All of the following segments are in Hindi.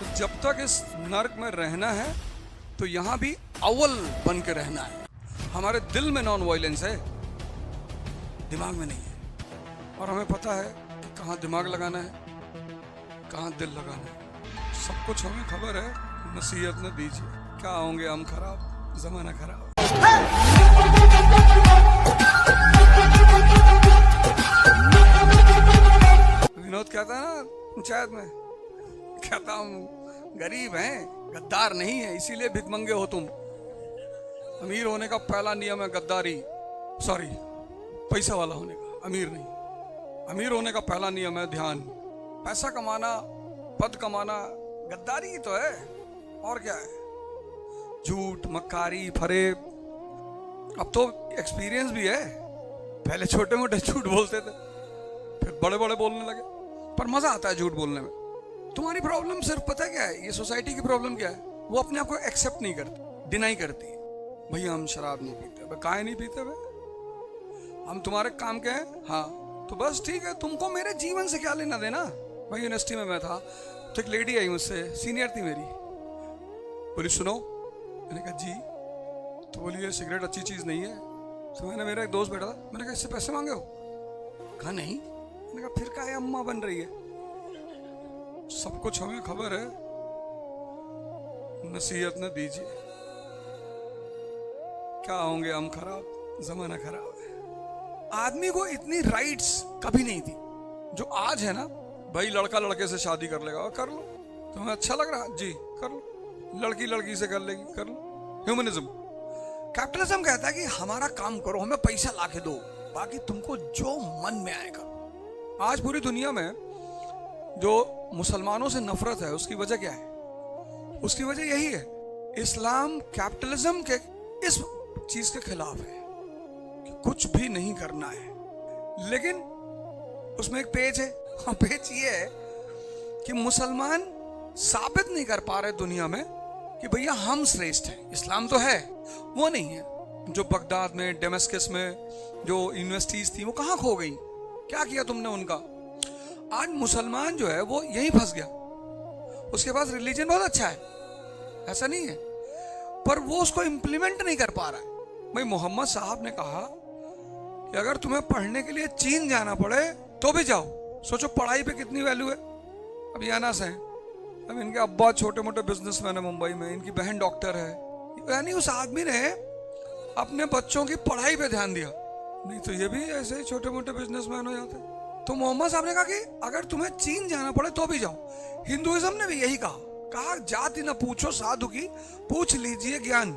तो जब तक इस नर्क में रहना है तो यहाँ भी अव्वल बन के रहना है। हमारे दिल में नॉन वायलेंस है, दिमाग में नहीं है। और हमें पता है कि कहाँ दिमाग लगाना है, कहाँ दिल लगाना है। सब कुछ हमें खबर है, नसीहत न दीजिए। क्या होंगे हम खराब, जमाना खराब। विनोद कहता है ना पंचायत में, कहता हम गरीब हैं, गद्दार नहीं है, इसीलिए भिखमंगे हो तुम। अमीर होने का पहला नियम है गद्दारी, सॉरी पैसा वाला होने का, अमीर नहीं। अमीर होने का पहला नियम है ध्यान। पैसा कमाना, पद कमाना गद्दारी ही तो है, और क्या है। झूठ, मक्कारी, फरेब। अब तो एक्सपीरियंस भी है, पहले छोटे मोटे झूठ बोलते थे, फिर बड़े बड़े बोलने लगे, पर मजा आता है झूठ बोलने में। तुम्हारी प्रॉब्लम सिर्फ पता है क्या है, ये सोसाइटी की प्रॉब्लम क्या है, वो अपने आप को एक्सेप्ट नहीं करती, डिनाई करती है। भैया हम शराब नहीं पीते। काहे नहीं पीते भाई? हम तुम्हारे काम के हैं, हाँ तो बस ठीक है, तुमको मेरे जीवन से क्या लेना देना। भाई यूनिवर्सिटी में मैं था तो एक लेडी आई मुझसे, सीनियर थी मेरी, बोली सुनो। मैंने कहा जी। तो बोली ये सिगरेट अच्छी चीज नहीं है। तो मैंने, मेरा एक दोस्त बैठा था, मैंने कहा इससे पैसे मांगे हो? कहा नहीं। मैंने कहा फिर क्या अम्मा बन रही है। सब कुछ हमें खबर है, नसीहत न दीजिए। क्या होंगे हम खराब, जमाना खराब है। आदमी को इतनी राइट्स कभी नहीं थी जो आज है ना। भाई लड़का लड़के से शादी कर लेगा, कर लो, तुम्हें अच्छा लग रहा जी कर लो, लड़की लड़की से कर लेगी, कर लो। ह्यूमनिज्म। कैपिटलिज्म कहता है कि हमारा काम करो, हमें पैसा लाके दो, बाकी तुमको जो मन में आएगा। आज पूरी दुनिया में जो मुसलमानों से नफरत है, उसकी वजह क्या है? उसकी वजह यही है, इस्लाम कैपिटलिज्म के इस चीज के खिलाफ है कि कुछ भी नहीं करना है। लेकिन उसमें एक पेज है, हाँ पेज ये है कि मुसलमान साबित नहीं कर पा रहे दुनिया में कि भैया हम श्रेष्ठ हैं। इस्लाम तो है, वो नहीं है। जो बगदाद में, डेमस्कस में जो यूनिवर्सिटीज थी, वो कहाँ खो गई? क्या किया तुमने उनका? आज मुसलमान जो है वो यही फंस गया। उसके पास रिलीजन बहुत अच्छा है, ऐसा नहीं है, पर वो उसको इंप्लीमेंट नहीं कर पा रहा है। भाई मोहम्मद साहब ने कहा कि अगर तुम्हें पढ़ने के लिए चीन जाना पड़े तो भी जाओ। सोचो पढ़ाई पे कितनी वैल्यू है। अब यानास है, अब इनके अब्बा छोटे मोटे बिजनेसमैन है मुंबई में, इनकी बहन डॉक्टर है, यानी उस आदमी ने अपने बच्चों की पढ़ाई पे ध्यान दिया। नहीं तो ये भी ऐसे ही छोटे मोटे बिजनेसमैन हो जाते। तो मोहम्मद साहब ने कहा कि अगर तुम्हें चीन जाना पड़े तो भी जाओ। हिंदुइज्म ने भी यही कहा जाति न पूछो साधु की, पूछ लीजिए ज्ञान।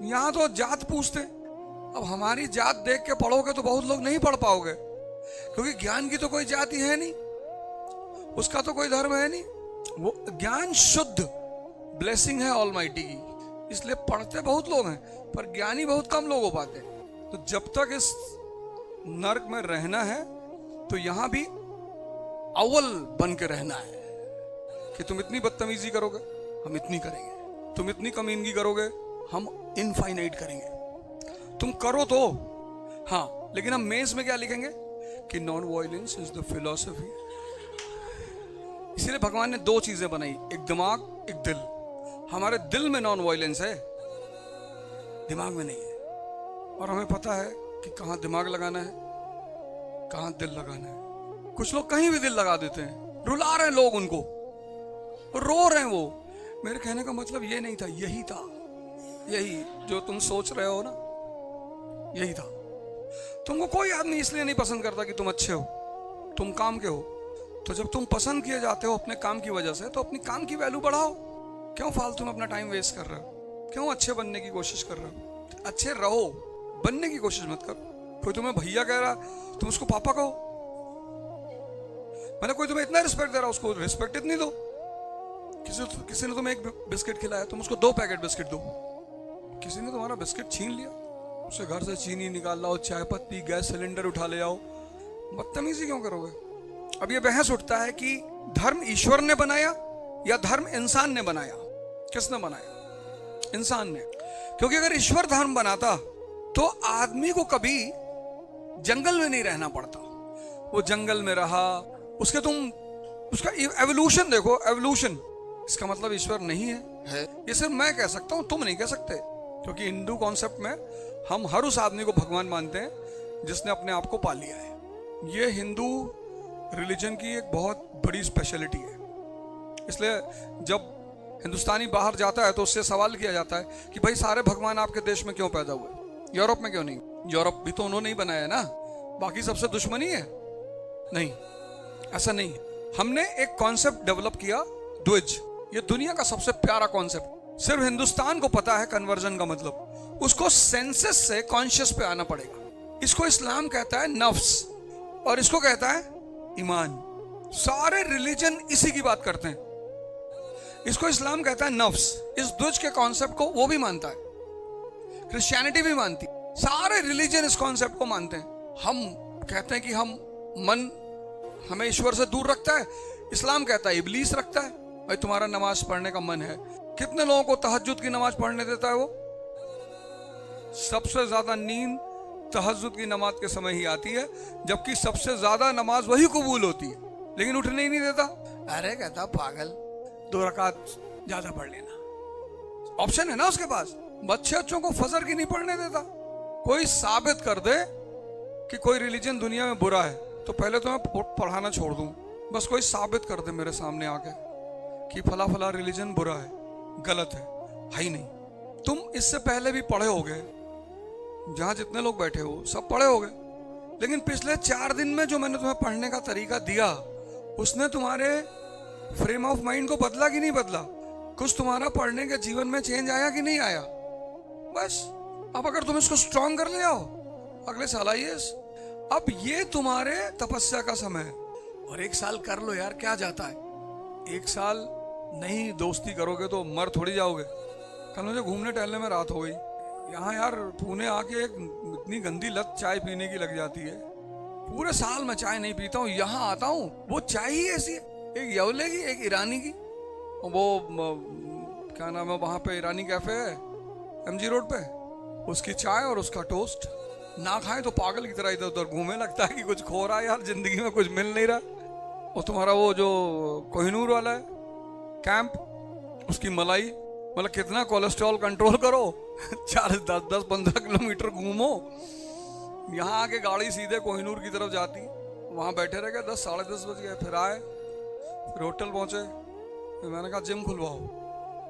यहाँ तो जात पूछते। अब हमारी जात देख के पढ़ोगे तो बहुत लोग नहीं पढ़ पाओगे, क्योंकि ज्ञान की तो कोई जाति है नहीं, उसका तो कोई धर्म है नहीं। वो ज्ञान शुद्ध ब्लेसिंग है ऑलमाइटी की, इसलिए पढ़ते बहुत लोग हैं पर ज्ञानी बहुत कम लोग हो पाते। तो जब तक इस नर्क में रहना है तो यहाँ भी अव्वल बन के रहना है कि तुम इतनी बदतमीजी करोगे, हम इतनी करेंगे, तुम इतनी कमीनगी करोगे, हम इनफाइनाइट करेंगे। तुम करो तो हाँ, लेकिन हम मेज में क्या लिखेंगे कि non violence is the philosophy. इसीलिए भगवान ने दो चीजें बनाई, एक दिमाग, एक दिल। हमारे दिल में नॉन वायलेंस है, दिमाग में नहीं है। और हमें पता है कि कहाँ दिमाग लगाना है, कहाँ दिल लगाना है। कुछ लोग कहीं भी दिल लगा देते हैं, रुला रहे हैं लोग उनको, रो रहे हैं वो। मेरे कहने का मतलब ये नहीं था, यही था, यही जो तुम सोच रहे हो ना, यही था। तुमको कोई आदमी इसलिए नहीं पसंद करता कि तुम अच्छे हो, तुम काम के हो। तो जब तुम पसंद किए जाते हो अपने काम की वजह से, तो अपनी काम की वैल्यू बढ़ाओ। क्यों फालतू में अपना टाइम वेस्ट कर रहे हो? क्यों अच्छे बनने की कोशिश कर रहे हो? अच्छे रहो, बनने की कोशिश मत करो। कोई तुम्हें भैया कह रहा, तुम उसको पापा कहो। मैंने कोई तुम्हें इतना रिस्पेक्ट दे रहा, उसको रिस्पेक्ट इतनी दो। किसी ने तुम्हें एक बिस्किट खिलाया, तुम उसको 2 पैकेट बिस्किट दो। किसी ने तुम्हारा बिस्किट छीन लिया, उसे घर से चीनी निकाल लाओ, चाय पत्ती, गैस सिलेंडर उठा ले आओ। बदतमीजी क्यों करोगे? अब ये बहस उठता है कि धर्म ईश्वर ने बनाया या धर्म इंसान ने बनाया। किसने बनाया? इंसान ने। क्योंकि अगर ईश्वर धर्म बनाता तो आदमी को कभी जंगल में नहीं रहना पड़ता। वो जंगल में रहा, उसका एवोल्यूशन देखो, एवोल्यूशन इसका मतलब ईश्वर नहीं है। ये सिर्फ मैं कह सकता हूं, तुम नहीं कह सकते, क्योंकि हिंदू कॉन्सेप्ट में हम हर उस आदमी को भगवान मानते हैं जिसने अपने आप को पा लिया है। ये हिंदू रिलीजन की एक बहुत बड़ी स्पेशलिटी है। इसलिए जब हिंदुस्तानी बाहर जाता है तो उससे सवाल किया जाता है कि भाई सारे भगवान आपके देश में क्यों पैदा हुए, यूरोप में क्यों नहीं? यूरोप भी तो उन्होंने ही बनाया है ना, बाकी सबसे दुश्मनी है? नहीं, ऐसा नहीं। हमने एक कॉन्सेप्ट डेवलप किया, द्विज। ये दुनिया का सबसे प्यारा कॉन्सेप्ट, सिर्फ हिंदुस्तान को पता है कन्वर्जन का मतलब। उसको सेंसेस से कॉन्शियस पे आना पड़ेगा। इसको इस्लाम कहता है नफ्स, और इसको कहता है ईमान। सारे रिलीजन इसी की बात करते हैं। इसको इस्लाम कहता है नफ्स। इस द्विज के कॉन्सेप्ट को वो भी मानता है, क्रिश्चियनिटी भी मानती, सारे रिलीजन इस कॉन्सेप्ट को मानते हैं। हम कहते हैं कि हम मन हमें ईश्वर से दूर रखता है, इस्लाम कहता है इब्लीस रखता है। भाई तुम्हारा नमाज पढ़ने का मन है, कितने लोगों को तहज्जुद की नमाज पढ़ने देता है वो? सबसे ज्यादा नींद तहज्जुद की नमाज के समय ही आती है, जबकि सबसे ज्यादा नमाज वही कबूल होती है, लेकिन उठने ही नहीं देता। अरे कहता पागल, 2 रकात ज्यादा पढ़ लेना, ऑप्शन है ना उसके पास। बच्चों को फजर की नहीं पढ़ने देता। कोई साबित कर दे कि कोई रिलीजन दुनिया में बुरा है तो पहले तो मैं पढ़ाना छोड़ दूं। बस कोई साबित कर दे मेरे सामने आके कि फला फला रिलीजन बुरा है, गलत है ही नहीं। तुम इससे पहले भी पढ़े होगे, जहां जितने लोग बैठे हो सब पढ़े होगे, लेकिन पिछले 4 दिन में जो मैंने तुम्हें पढ़ने का तरीका दिया उसने तुम्हारे फ्रेम ऑफ माइंड को बदला कि नहीं बदला? कुछ तुम्हारा पढ़ने के जीवन में चेंज आया कि नहीं आया? बस अब अगर तुम इसको स्ट्रॉन्ग कर ले आओ, अगले साल आइए। अब ये तुम्हारे तपस्या का समय है, और 1 साल कर लो यार, क्या जाता है। 1 साल नहीं दोस्ती करोगे तो मर थोड़ी जाओगे। कल मुझे घूमने टहलने में रात हो गई यहाँ यार, पुणे आके एक इतनी गंदी लत चाय पीने की लग जाती है। पूरे साल मैं चाय नहीं पीता हूँ, यहाँ आता हूँ वो चाय ही ऐसी है, एक यवले की एक ईरानी की, वो क्या नाम है वहाँ पे, ईरानी कैफे है MG रोड पे, उसकी चाय और उसका टोस्ट। ना खाए तो पागल की तरह इधर उधर घूमे, लगता है कि कुछ खो रहा है यार, जिंदगी में कुछ मिल नहीं रहा। और तुम्हारा वो जो कोहिनूर वाला है कैंप, उसकी मलाई, मतलब कितना कोलेस्ट्रॉल कंट्रोल करो 10-15 किलोमीटर घूमो। यहाँ आके गाड़ी सीधे कोहिनूर की तरफ जाती, वहाँ बैठे रह गए 10-10:30 बज गए। फिर आए, फिर होटल पहुंचे, फिर मैंने कहा जिम खुलवाओ,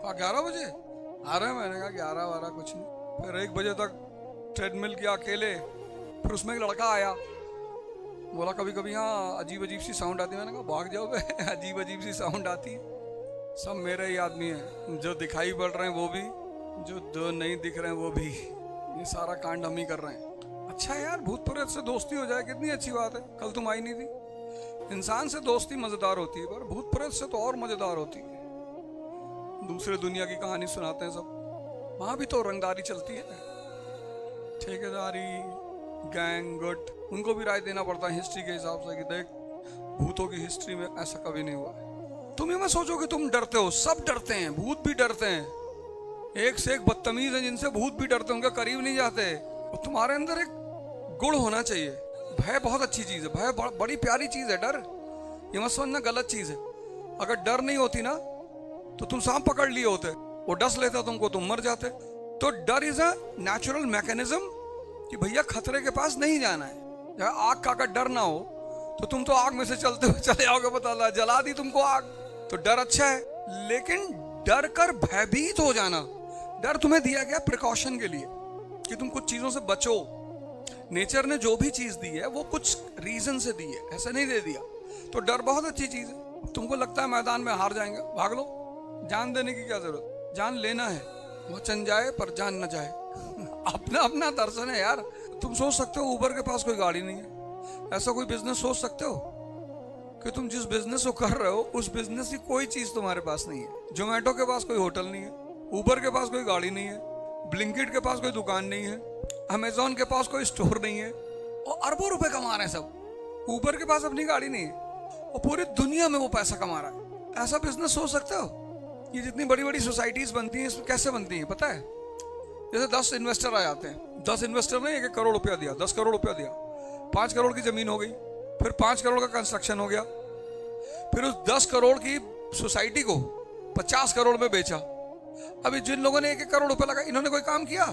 कहा 11 बजे आ रहे हैं। मैंने कहा 11-12 कुछ नहीं। फिर 1 बजे तक ट्रेडमिल किया अकेले। फिर उसमें एक लड़का आया, बोला कभी कभी यहाँ अजीब अजीब सी साउंड आती है। मैंने कहा भाग जाओ अजीब अजीब सी साउंड आती है। सब मेरे ही आदमी हैं, जो दिखाई पड़ रहे हैं वो भी, जो नहीं दिख रहे हैं वो भी। ये सारा कांड हम ही कर रहे हैं। अच्छा यार, भूत प्रेत से दोस्ती हो जाए कितनी अच्छी बात है। कल तुम आई नहीं थी। इंसान से दोस्ती मजेदार होती है, पर भूत प्रेत से तो और मजेदार होती है। दूसरे दुनिया की कहानी सुनाते हैं सब, वहां भी तो रंगदारी चलती है, ठेकेदारी, गैंग, गुट, उनको भी राय देना पड़ता है हिस्ट्री के हिसाब से कि देख भूतों की हिस्ट्री में ऐसा कभी नहीं हुआ है। तुम ये मत सोचो कि तुम डरते हो, सब डरते हैं, भूत भी डरते हैं। एक से एक बदतमीज है जिनसे भूत भी डरते हैं, उनके करीब नहीं जाते। और तुम्हारे अंदर एक गुण होना चाहिए। भय बहुत अच्छी चीज है, भय बड़ी प्यारी चीज है। डर ये मत समझना गलत चीज है। अगर डर नहीं होती ना तो तुम सांप पकड़ लिए होते, वो डस लेता तुमको, तुम मर जाते। तो डर इज अ नेचुरल मैकेनिज्म कि भैया खतरे के पास नहीं जाना है। आग का अगर डर ना हो तो तुम तो आग में से चलते हुए चले जाओगे, पता जला दी तुमको आग। तो डर अच्छा है, लेकिन डर कर भयभीत हो जाना, डर तुम्हें दिया गया प्रिकॉशन के लिए कि तुम कुछ चीजों से बचो। नेचर ने जो भी चीज दी है वो कुछ रीजन से दी है, ऐसा नहीं दे दिया। तो डर बहुत अच्छी चीज है। तुमको लगता है मैदान में हार जाएंगे, भाग लो। जान देने की क्या जरूरत, जान लेना है। वचन जाए पर जान न जाए अपना अपना दर्शन है यार। तुम सोच सकते हो ऊबर के पास कोई गाड़ी नहीं है, ऐसा कोई बिजनेस सोच सकते हो कि तुम जिस बिजनेस को कर रहे हो उस बिजनेस की कोई चीज तुम्हारे पास नहीं है। जोमेटो के पास कोई होटल नहीं है, ऊबर के पास कोई गाड़ी नहीं है, ब्लिंकिट के पास कोई दुकान नहीं है, अमेजोन के पास कोई स्टोर नहीं है, और अरबों रुपए कमा रहे हैं सब। ऊबर के पास अपनी गाड़ी नहीं है और पूरी दुनिया में वो पैसा कमा रहा है। ऐसा बिजनेस सोच सकते हो? ये जितनी बड़ी बड़ी सोसाइटीज बनती हैं, इसमें कैसे बनती हैं पता है? जैसे 10 इन्वेस्टर आ जाते हैं, 10 इन्वेस्टर ने 1 करोड़ रुपया दिया, 10 करोड़ रुपया दिया, 5 करोड़ की जमीन हो गई, फिर 5 करोड़ का कंस्ट्रक्शन हो गया, फिर उस 10 करोड़ की सोसाइटी को 50 करोड़ में बेचा। अभी जिन लोगों ने 1-1 करोड़ रुपए लगा, इन्होंने कोई काम किया?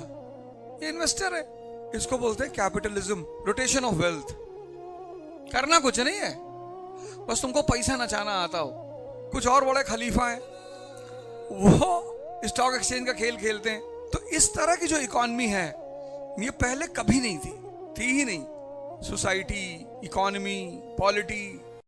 ये इन्वेस्टर है। इसको बोलते हैं कैपिटलिज्म, रोटेशन ऑफ वेल्थ। करना कुछ नहीं है, बस तुमको पैसा नचाना आता हो। कुछ और बड़े खलीफा हैं, वो स्टॉक एक्सचेंज का खेल खेलते हैं। तो इस तरह की जो इकॉनमी है, ये पहले कभी नहीं थी ही नहीं। Society, economy, polity